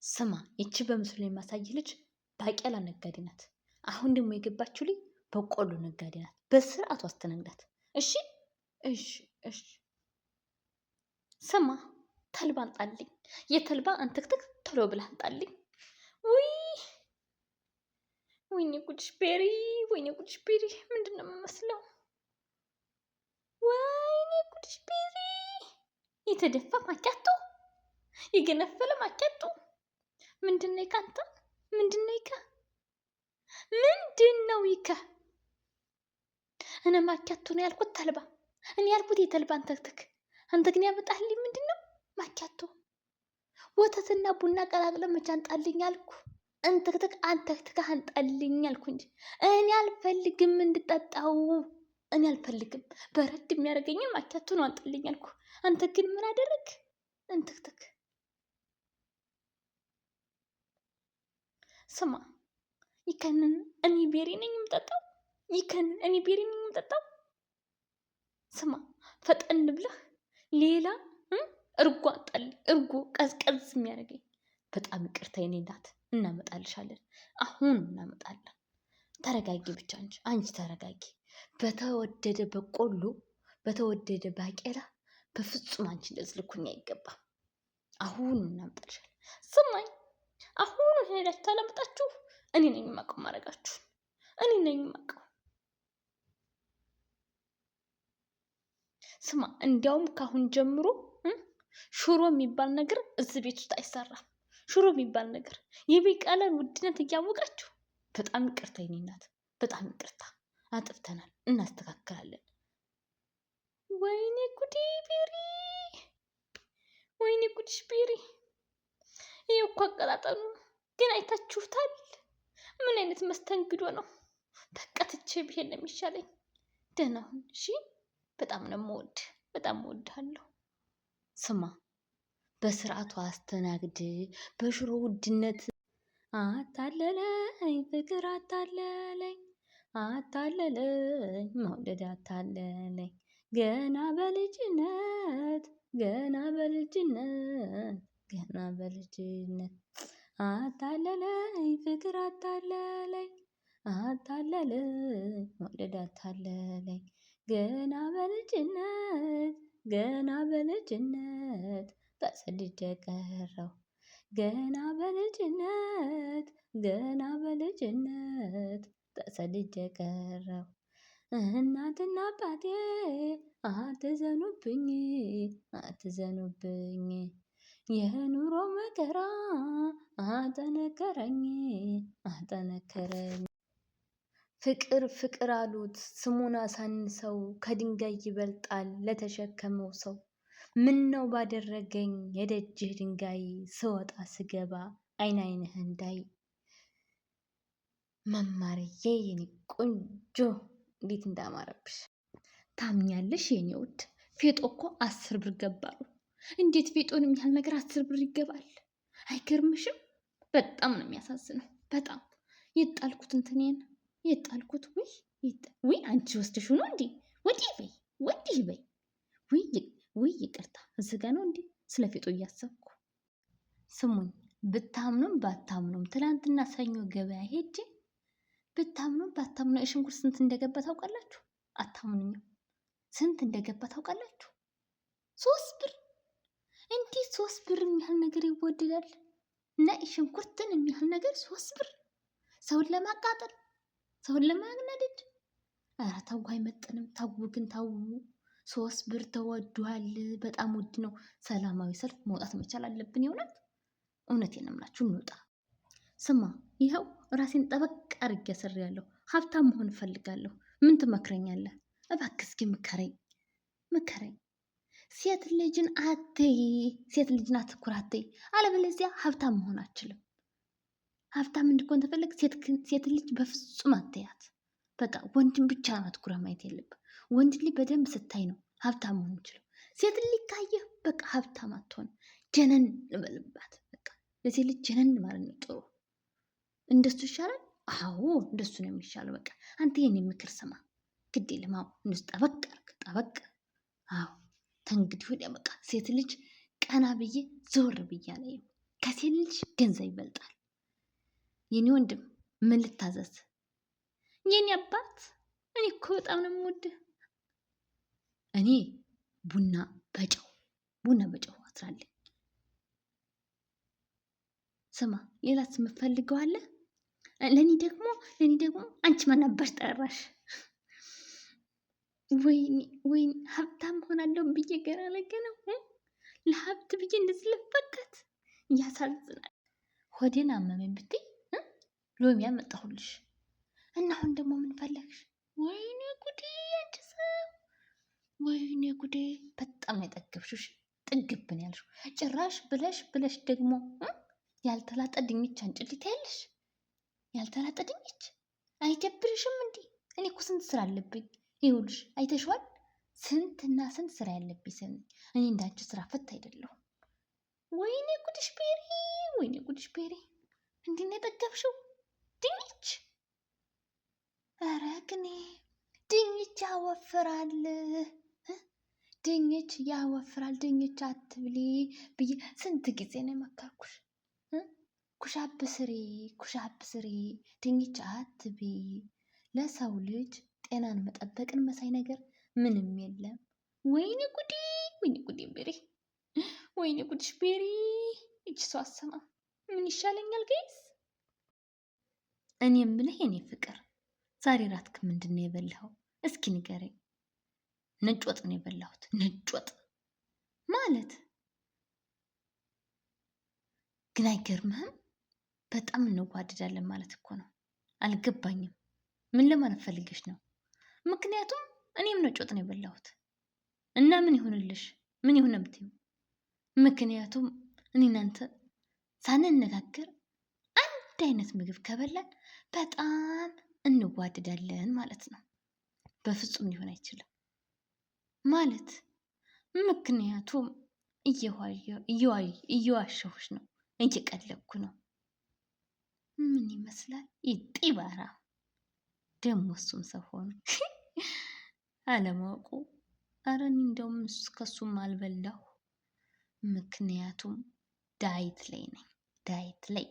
ስማ ይቺ በምስሉ ላይ የማሳይ ልጅ ባቄላ ነጋዴ ናት። አሁን ደግሞ የገባችው ልጅ በቆሎ ነጋዴ ናት። በስርዓቱ አስተናግዳት። እሺ እሺ እሺ። ስማ ተልባ አንጣልኝ፣ የተልባ አንተክተክ ቶሎ ብለህ አንጣልኝ። ውይ ወይኔ ጉድሽ ቤሪ፣ ወይኔ ጉድሽ ቤሪ፣ ምንድን ነው የምመስለው? ወይኔ ጉድሽ ቤሪ፣ የተደፋ ማኪያቶ፣ የገነፈለ ማኪያቶ። ምንድን ነው ይካንተ? ምንድን ነው ይካ? ምንድን ነው ይካ? እኔ ማኪያቶ ነው ያልኩት ተልባ፣ እኔ ያልኩት የተልባ አንተክተክ። አንተ ግን ያመጣልኝ ምንድን ነው? ማኪያቶ። ወተትና ቡና ቀላቅለ መች አንጣልኝ አልኩ። አንተክተክ አንተክተክ አንጣልኝ አልኩ እንጂ እኔ አልፈልግም እንድጠጣው። እኔ አልፈልግም። በረድ የሚያደርገኝን ማኪያቶ ነው አንጣልኝ አልኩ። አንተ ግን ምን አደረግ? አንተክተክ። ስማ ይከንን እኔ ቤሪ ነኝ የምጠጣው። ይከንን እኔ ቤሪ ነኝ የምጠጣው። ስማ ፈጠን ብለህ ሌላ እርጎ አንጣልኝ። እርጎ ቀዝቀዝ የሚያደርገኝ። በጣም ይቅርታ የኔ እናት፣ እናመጣልሻለን። አሁን እናመጣለን። ተረጋጊ ብቻ እንጂ አንቺ ተረጋጊ። በተወደደ በቆሎ በተወደደ ባቄላ በፍጹም አንቺ እንደዚህ ልኩኝ አይገባም። አሁን እናመጣልሻለን። ስማኝ አሁን ሄዳችሁ ታላምጣችሁ። እኔ ነኝ የማውቀው ማድረጋችሁ። እኔ ነኝ የማውቀው። ስማ እንዲያውም ካሁን ጀምሮ ሽሮ የሚባል ነገር እዚህ ቤት ውስጥ አይሰራም። ሽሮ የሚባል ነገር የባቄላን ውድነት እያወቃችሁ በጣም ይቅርታ የኔ እናት፣ በጣም ይቅርታ። አጥፍተናል፣ እናስተካክላለን። ወይኔ ጉዲ ቤሪ፣ ወይኔ ጉዲሽ ቤሪ። ይሄ እኮ አቀጣጠሉ ግን አይታችሁታል። ምን አይነት መስተንግዶ ነው? በቃ ትቼ ብሄድ ነው የሚሻለኝ። ደህና ሁን እሺ። በጣም ነው የምወድ፣ በጣም እወድሃለሁ። ስማ በስርዓቱ አስተናግድ። በሽሮ ውድነት አታለለኝ ፍቅር አታለለኝ፣ አታለለኝ መውደድ አታለለኝ። ገና በልጅነት ገና በልጅነት ገና በልጅነት አታለለኝ ፍቅር አታለለኝ፣ አታለለኝ መውደድ አታለለኝ። ገና በልጅነት ገና በልጅነት ተሰድጄ ቀረሁ። ገና በልጅነት ገና በልጅነት ተሰድጄ ቀረሁ። እናትና አባቴ አትዘኑብኝ አትዘኑብኝ፣ የኑሮ መከራ አጠነከረኝ አጠነከረኝ። ፍቅር ፍቅር አሉት ስሙን አሳንሰው፣ ከድንጋይ ይበልጣል ለተሸከመው ሰው። ምን ነው ባደረገኝ የደጅህ ድንጋይ፣ ስወጣ ስገባ አይን አይንህ እንዳይ። መማርዬ የኔ ቆንጆ እንዴት እንዳማረብሽ! ታምኛለሽ የኔ ውድ? ፌጦ እኮ 10 ብር ገባሉ። እንዴት ፌጦን የሚያህል ነገር 10 ብር ይገባል? አይገርምሽም? በጣም ነው የሚያሳዝነው። በጣም የጣልኩት እንትኔን የጣልኩት። ውይ አንቺ ወስደሽ ነው እንዴ? ወዲህ በይ ወዲህ በይ። ውይ ይቅርታ፣ እዚህ ጋ ነው እንዴ ስለ ፌጦ እያሰብኩ። ስሙኝ ብታምኑም ባታምኑም ትላንትና ሰኞ ገበያ ሄጄ ብታምኑም ባታምኑ የሽንኩርት ስንት እንደገባ ታውቃላችሁ? አታምኑኝም? ስንት እንደገባ ታውቃላችሁ? 3 ብር። እንዴት 3 ብር የሚያህል ነገር ይወደዳል? እና የሽንኩርትን የሚያህል ነገር 3 ብር ሰውን ለማቃጠል ሰውን ለማግናደድ። ኧረ ተው አይመጥንም። ተው ግን ተው። 3 ብር ተወዷል። በጣም ውድ ነው። ሰላማዊ ሰልፍ መውጣት መቻል አለብን። የእውነት እውነቴን ነው የምላችሁ፣ እንውጣ። ስማ ይኸው ራሴን ጠበቅ አድርጌ አስሬያለሁ። ሀብታም መሆን እፈልጋለሁ። ምን ትመክረኛለህ? እባክህ እስኪ ምከረኝ ምከረኝ። ሴት ልጅን አትይ፣ ሴት ልጅን አትኩር አትይ፣ አለበለዚያ ሀብታም መሆን አችልም። ሀብታም እንድኮን ተፈለግ ሴት ልጅ በፍጹም አትያት። በቃ ወንድን ብቻ ነው አትኩረህ ማየት የለብህ። ወንድ ልጅ በደንብ ስታይ ነው ሀብታም መሆን ይችላል። ሴት ልጅ ካየህ በቃ ሀብታም አትሆን። ጀነን ልበልባት። በቃ ለሴት ልጅ ጀነን ማለት ነው ጥሩ። እንደሱ ይሻላል። አዎ እንደሱ ነው የሚሻለው። በቃ አንተ የኔ ምክር ስማ፣ ግድ የለም። አዎ እንደሱ ጠበቅ አድርግ፣ ጠበቅ። አዎ ተንግዲህ ወዲያ በቃ ሴት ልጅ ቀና ብዬ ዘወር ብዬ አላየም። ከሴት ልጅ ገንዘብ ይበልጣል። የኔ ወንድም ምን ልታዘዝ? የኔ አባት እኔ እኮ በጣም ነው የምወድህ። እኔ ቡና በጨው አስራልኝ። ስማ ሌላስ የምፈልገው አለ? ለእኔ ደግሞ አንቺ ማን አባሽ ጠራሽ? ወይኔ ሀብታም ሆናለሁ ብዬ ገና ለገነው ለሀብት ብዬ እንደዚህ ልፈከት ያሳዝናል። ሆዴን አመመኝ ብትይ ሎሚ አመጣሁልሽ እና አሁን ደግሞ ምን ፈለግሽ? ወይኔ ጉዴ አንቺ ሰው፣ ወይኔ ጉዴ በጣም ነው የጠገብሽሽ። ጥግብን ያልሽው ጭራሽ ብለሽ ደግሞ ያልተላጠ ድንች አንጭልት ያለሽ። ያልተላጠ ድንች አይደብርሽም እንዴ? እኔ እኮ ስንት ስራ አለብኝ። ይኸውልሽ አይተሽዋል፣ ስንትና ስንት ስራ ያለብኝ እኔ እንዳንቺ ስራ ፈት አይደለሁም። ወይኔ ጉድሽ ቤሪ፣ ወይኔ ጉድሽ ቤሪ፣ እንዲህ ነው የጠገብሽው ድንች። ኧረ ግን ድንች ያወፍራል፣ ድንች ያወፍራል፣ ድንች አትብሊ ብዬ ስንት ጊዜ ነው የመከርኩሽ። ኩሻብ ስሪ፣ ድንች አትቢ። ለሰው ልጅ ጤናን መጠበቅን መሳይ ነገር ምንም የለም። ወይኔ ጉዴ፣ ወይኔ ጉዴ ቤሪ፣ ወይኔ ጉድሽ ቤሪ። እጅ ሰው አሰማ ምን ይሻለኛል ጋይስ? እኔ የምልህ የኔ ፍቅር ዛሬ ራትክ ምንድን ነው የበላኸው? እስኪ ንገረኝ። ነጭ ወጥ ነው የበላሁት። ነጭ ወጥ ማለት ግን አይገርምህም? በጣም እንዋደዳለን ማለት እኮ ነው። አልገባኝም። ምን ለማለት ፈልገሽ ነው? ምክንያቱም እኔም ነጭ ወጥ ነው የበላሁት እና ምን ይሁንልሽ? ምን ይሁን የምትይው? ምክንያቱም እኔ እናንተ ሳንነጋገር አንድ አይነት ምግብ ከበላን በጣም እንዋደዳለን ማለት ነው። በፍጹም ሊሆን አይችልም ማለት ምክንያቱም እየዋሸሁሽ ነው፣ እየቀለብኩ ነው። ምን ይመስላል ይጢባራ ደግሞ እሱም ሰው ሆኖ አለማወቁ። ኧረ እኔ እንደውም ከሱም አልበላሁ፣ ምክንያቱም ዳይት ላይ ነኝ። ዳይት ላይ